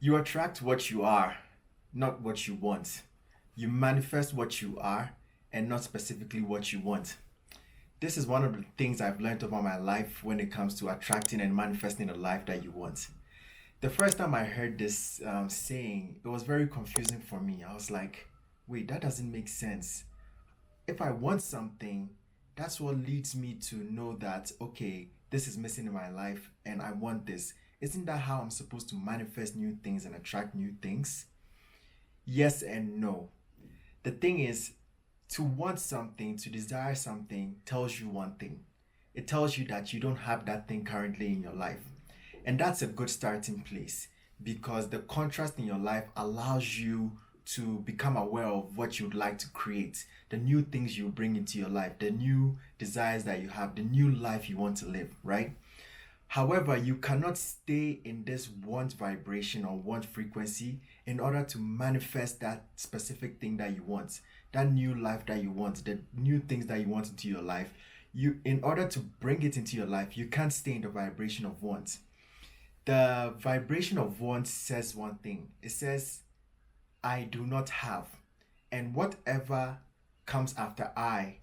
You attract what you are, not what you want. You manifest what you are and not specifically what you want. This is one of the things I've learned over my life when it comes to attracting and manifesting the life that you want. The first time I heard this saying, it was very confusing for me. I was like, wait, that doesn't make sense. If I want something, that's what leads me to know that, okay, this is missing in my life and I want this. Isn't that how I'm supposed to manifest new things and attract new things? Yes and no. The thing is, to want something, to desire something, tells you one thing. It tells you that you don't have that thing currently in your life. And that's a good starting place because the contrast in your life allows you to become aware of what you'd like to create, the new things you bring into your life, the new desires that you have, the new life you want to live, right? However, you cannot stay in this want vibration or want frequency in order to manifest that specific thing that you want, that new life that you want, the new things that you want into your life. You, in order to bring it into your life, you can't stay in the vibration of want. The vibration of want says one thing. It says, I do not have. And whatever comes after I,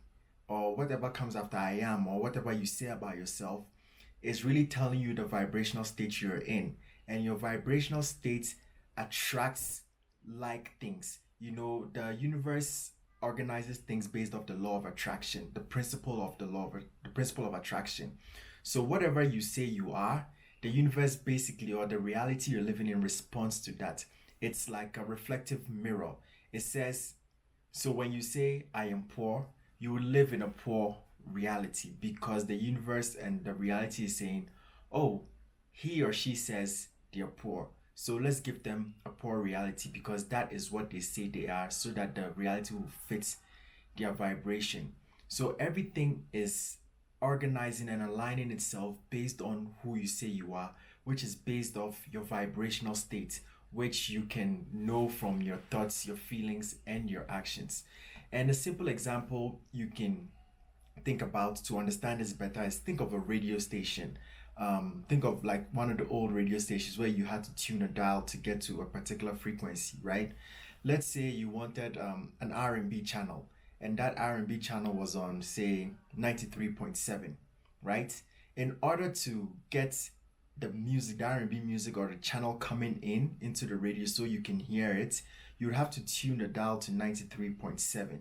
or whatever comes after I am, or whatever you say about yourself, is really telling you the vibrational state you're in. And your vibrational state attracts like things. You know, the universe organizes things based off the law of attraction, the principle of the principle of attraction. So whatever you say you are, the universe basically, or the reality you're living in, responds to that. It's like a reflective mirror. It says, so when you say I am poor, you will live in a poor reality because the universe and the reality is saying, oh, he or she says they're poor. So let's give them a poor reality because that is what they say they are, so that the reality will fit their vibration. So everything is organizing and aligning itself based on who you say you are, which is based off your vibrational state, which you can know from your thoughts, your feelings, and your actions. And a simple example you can think about to understand this better is think of a radio station. Think of like one of the old radio stations where you had to tune a dial to get to a particular frequency, right? Let's say you wanted an R&B channel, and that R&B channel was on, say, 93.7, right? In order to get the music, the R&B music or the channel coming in into the radio so you can hear it, you would have to tune the dial to 93.7.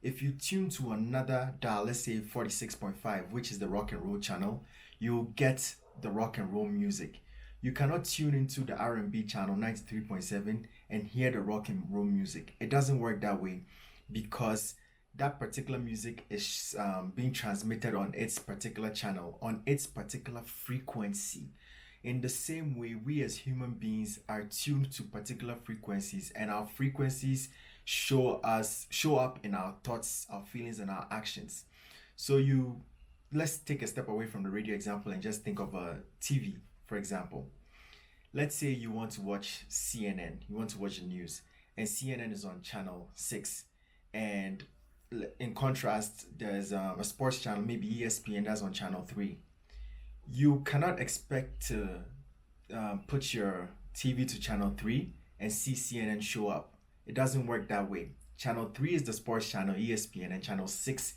If you tune to another dial, let's say 46.5, which is the rock and roll channel, you'll get the rock and roll music. You cannot tune into the R&B channel 93.7 and hear the rock and roll music. It doesn't work that way because that particular music is being transmitted on its particular channel, on its particular frequency. In the same way, we as human beings are tuned to particular frequencies, and our frequencies show up in our thoughts, our feelings, and our actions. So you let's take a step away from the radio example and just think of a TV, for example. Let's say you want to watch CNN, you want to watch the news, and CNN is on channel 6. And in contrast, there's a sports channel, maybe ESPN, that's on channel 3. You cannot expect to put your TV to channel 3 and see CNN show up. It doesn't work that way. Channel 3 is the sports channel, ESPN, and channel 6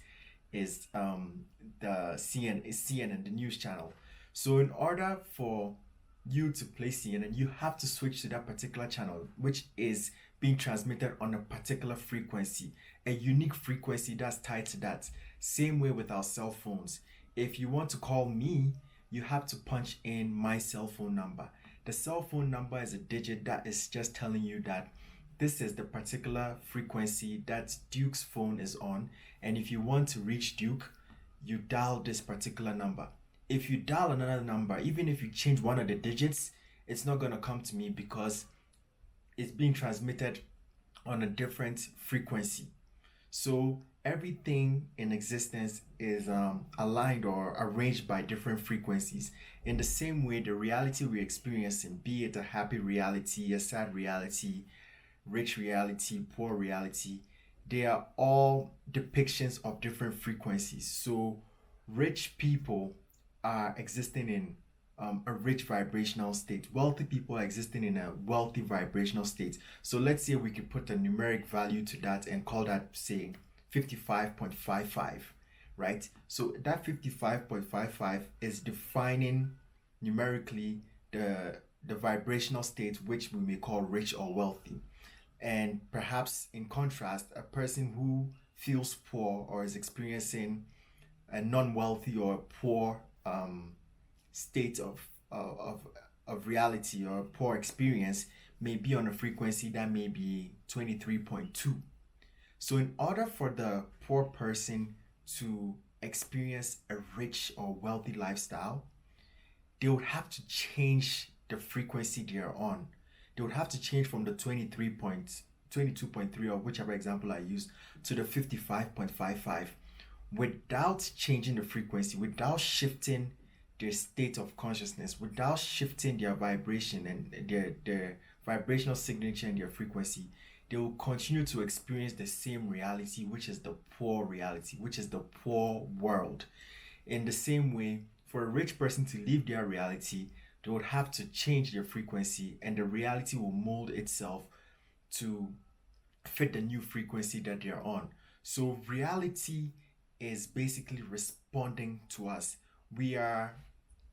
is the CNN, the news channel. So in order for you to play CNN, you have to switch to that particular channel, which is being transmitted on a particular frequency, a unique frequency that's tied to that. Same way with our cell phones. If you want to call me, you have to punch in my cell phone number. The cell phone number is a digit that is just telling you that this is the particular frequency that Duke's phone is on. And if you want to reach Duke, you dial this particular number. If you dial another number, even if you change one of the digits, it's not going to come to me because it's being transmitted on a different frequency. So everything in existence is aligned or arranged by different frequencies. In the same way, the reality we're experiencing, be it a happy reality, a sad reality, rich reality, poor reality, they are all depictions of different frequencies. So rich people are existing in a rich vibrational state. Wealthy people are existing in a wealthy vibrational state. So let's say we could put a numeric value to that and call that, say, 55.55, right? So that 55.55 is defining numerically the vibrational state which we may call rich or wealthy. And perhaps in contrast, a person who feels poor or is experiencing a non-wealthy or poor state of reality or poor experience may be on a frequency that may be 23.2. So in order for the poor person to experience a rich or wealthy lifestyle, they would have to change the frequency they're on. They would have to change from the 22.3 or whichever example I used to the 55.55 without changing the frequency, without shifting their state of consciousness, without shifting their vibration and their vibrational signature and their frequency. They will continue to experience the same reality, which is the poor reality, which is the poor world. In the same way, for a rich person to live their reality, they would have to change their frequency, and the reality will mold itself to fit the new frequency that they're on. So reality is basically responding to us.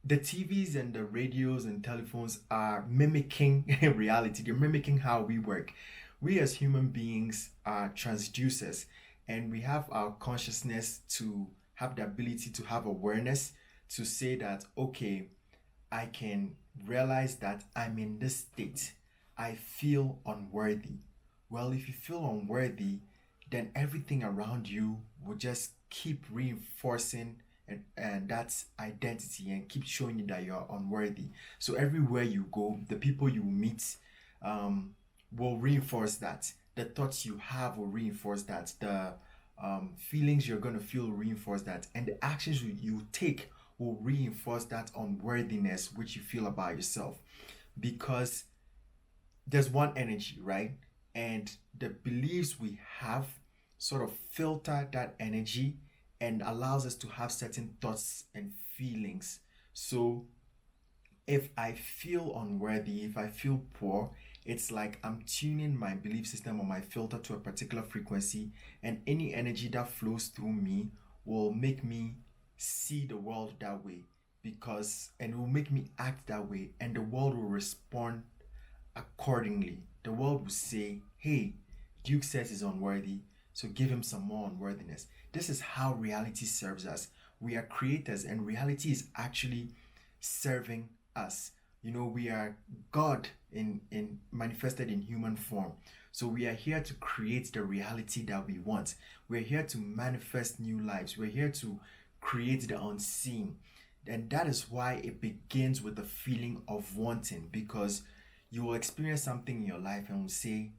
The TVs and the radios and telephones are mimicking reality. They're mimicking how we work. We as human beings are transducers, and we have our consciousness to have the ability to have awareness to say that, okay, I can realize that I'm in this state. I feel unworthy. Well, if you feel unworthy, then everything around you will just keep reinforcing and that's identity and keep showing you that you're unworthy. So everywhere you go, the people you meet will reinforce that. The thoughts you have will reinforce that. The feelings you're going to feel will reinforce that. And the actions you take will reinforce that unworthiness which you feel about yourself. Because there's one energy, right? And the beliefs we have sort of filter that energy and allows us to have certain thoughts and feelings. So if I feel unworthy, if I feel poor, it's like I'm tuning my belief system or my filter to a particular frequency, and any energy that flows through me will make me see the world that way, and it will make me act that way, and the world will respond accordingly. The world will say, hey, Duke says he's unworthy, so give him some more unworthiness. This is how reality serves us. We are creators, and reality is actually serving us. We are God in manifested in human form. So we are here to create the reality that we want. We're here to manifest new lives. We're here to create the unseen. And that is why it begins with the feeling of wanting, because you will experience something in your life and will say,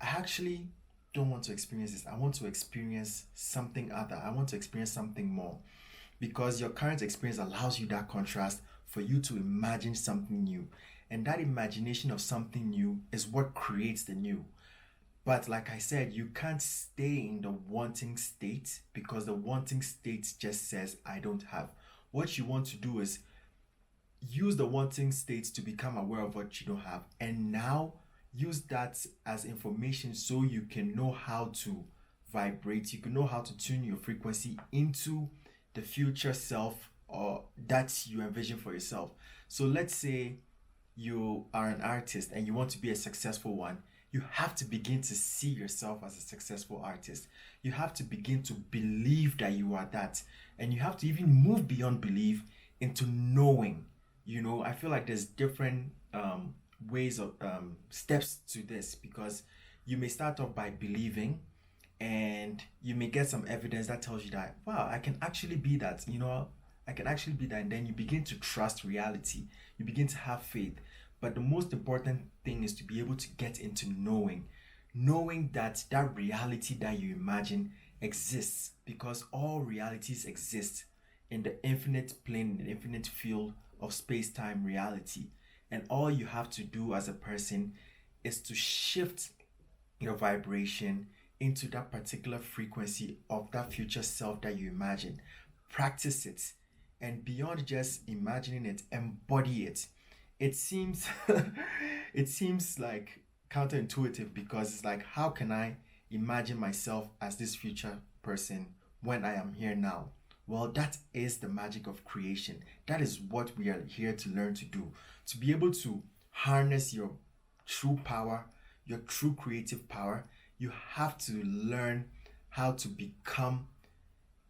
I actually don't want to experience this. I want to experience something other. I want to experience something more. Because your current experience allows you that contrast for you to imagine something new. And that imagination of something new is what creates the new. But like I said, you can't stay in the wanting state, because the wanting state just says, I don't have. What you want to do is use the wanting state to become aware of what you don't have, and now use that as information so you can know how to vibrate, you can know how to tune your frequency into the future self or that you envision for yourself. So let's say you are an artist and you want to be a successful one. You have to begin to see yourself as a successful artist. You have to begin to believe that you are that, and you have to even move beyond belief into knowing. I feel like there's different ways of steps to this, because you may start off by believing, and you may get some evidence that tells you that, wow, I can actually be that. I can actually be that. And then you begin to trust reality. You begin to have faith. But the most important thing is to be able to get into knowing that reality that you imagine exists, because all realities exist in the infinite plane, in the infinite field of space-time reality. And all you have to do as a person is to shift your vibration into that particular frequency of that future self that you imagine. Practice it. And beyond just imagining it, embody it. It seems it seems like counterintuitive because it's like, how can I imagine myself as this future person when I am here now? Well, that is the magic of creation. That is what we are here to learn to do. To be able to harness your true power, your true creative power, you have to learn how to become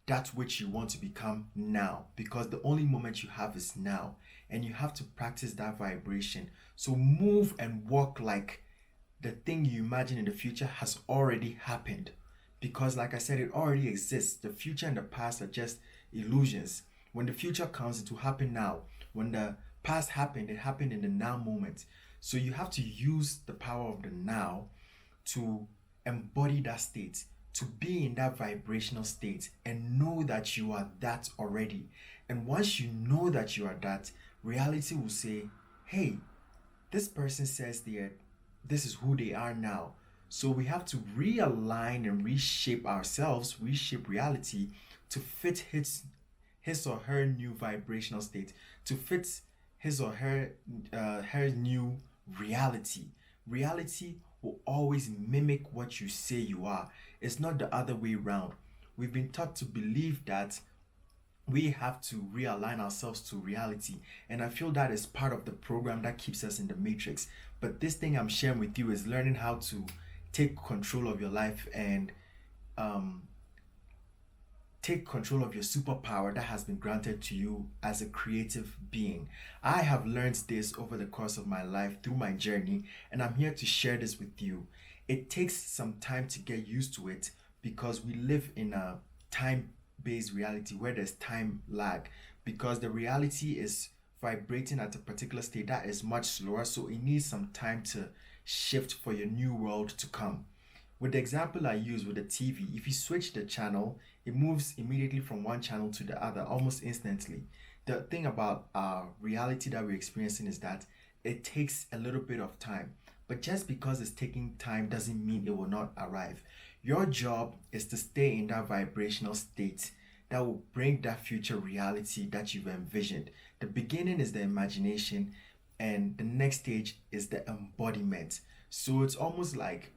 that which you want to become now, because the only moment you have is now, and you have to practice that vibration. So move and walk like the thing you imagine in the future has already happened, because like I said, it already exists. The future and the past are just illusions. When the future comes, it will happen now. When the past happened, it happened in the now moment. So you have to use the power of the now to embody that state, to be in that vibrational state, and know that you are that already. And once you know that you are that, reality will say, hey, this person says this is who they are now. So we have to realign and reshape ourselves, reshape reality to fit his or her new vibrational state, to fit his or her new reality. Reality will always mimic what you say you are. It's not the other way around. We've been taught to believe that we have to realign ourselves to reality, and I feel that is part of the program that keeps us in the matrix. But this thing I'm sharing with you is learning how to take control of your life and um, take control of your superpower that has been granted to you as a creative being. I have learned this over the course of my life through my journey, and I'm here to share this with you. It takes some time to get used to it because we live in a time based reality where there's time lag, because the reality is vibrating at a particular state that is much slower, so it needs some time to shift for your new world to come. With the example I use with the TV, if you switch the channel, it moves immediately from one channel to the other almost instantly. The thing about our reality that we're experiencing is that it takes a little bit of time. But just because it's taking time doesn't mean it will not arrive. Your job is to stay in that vibrational state that will bring that future reality that you've envisioned. The beginning is the imagination, and the next stage is the embodiment. So it's almost like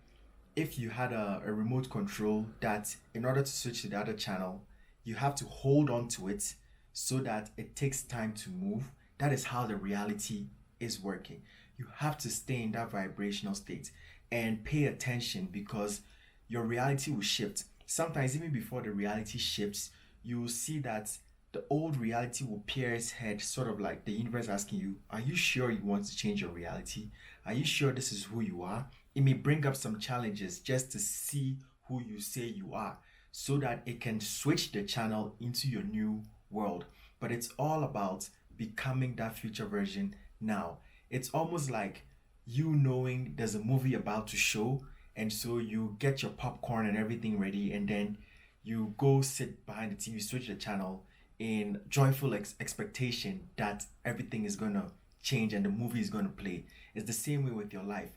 if you had a remote control that in order to switch to the other channel, you have to hold on to it so that it takes time to move. That is how the reality is working. You have to stay in that vibrational state and pay attention, because your reality will shift. Sometimes, even before the reality shifts, you will see that the old reality will peer its head, sort of like the universe asking you, are you sure you want to change your reality? Are you sure this is who you are? It may bring up some challenges just to see who you say you are, so that it can switch the channel into your new world. But it's all about becoming that future version now. It's almost like you knowing there's a movie about to show, and so you get your popcorn and everything ready, and then you go sit behind the TV, switch the channel in joyful expectation that everything is gonna change and the movie is gonna play. It's the same way with your life.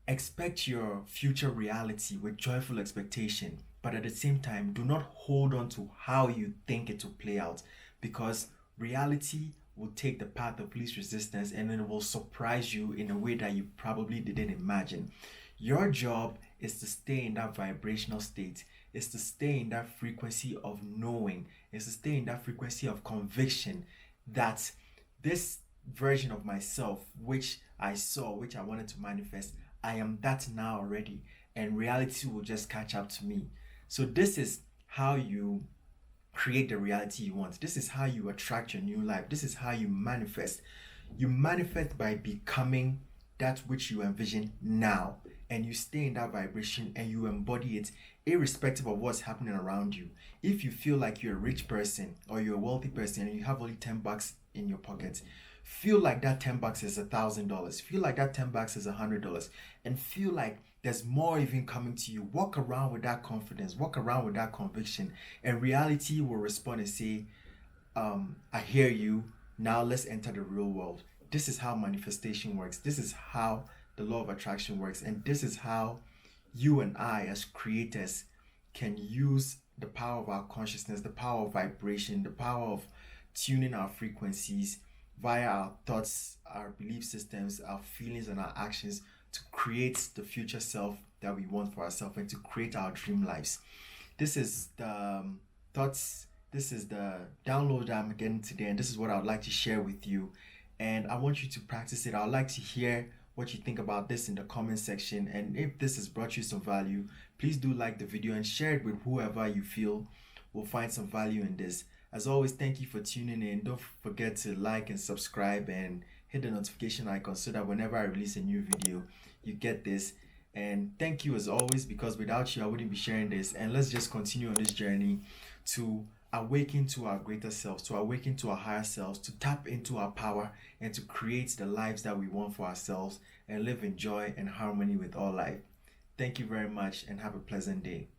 Expect your future reality with joyful expectation, but at the same time, do not hold on to how you think it will play out, because reality will take the path of least resistance and it will surprise you in a way that you probably didn't imagine. Your job is to stay in that vibrational state, is to stay in that frequency of knowing, is to stay in that frequency of conviction that this version of myself, which I saw, which I wanted to manifest, I am that now already, and reality will just catch up to me. So, this is how you create the reality you want. This is how you attract your new life. This is how you manifest. You manifest by becoming that which you envision now, and you stay in that vibration and you embody it irrespective of what's happening around you. If you feel like you're a rich person or you're a wealthy person and you have only $10 in your pocket, feel like that $10 is $1,000. Feel like that $10 is $100, and feel like there's more even coming to you. Walk around with that confidence, walk around with that conviction, and reality will respond and say, I hear you. Now let's enter the real world. This is how manifestation works. This is how the law of attraction works. And this is how you and I, as creators, can use the power of our consciousness, the power of vibration, the power of tuning our frequencies via our thoughts, our belief systems, our feelings, and our actions to create the future self that we want for ourselves and to create our dream lives. This is the thoughts, this is the download that I'm getting today, and this is what I would like to share with you. And I want you to practice it. I would like to hear what you think about this in the comment section. And if this has brought you some value, please do like the video and share it with whoever you feel will find some value in this. As always, thank you for tuning in. Don't forget to like and subscribe and hit the notification icon so that whenever I release a new video, you get this. And thank you as always, because without you, I wouldn't be sharing this. And let's just continue on this journey to awaken to our greater selves, to awaken to our higher selves, to tap into our power and to create the lives that we want for ourselves and live in joy and harmony with all life. Thank you very much and have a pleasant day.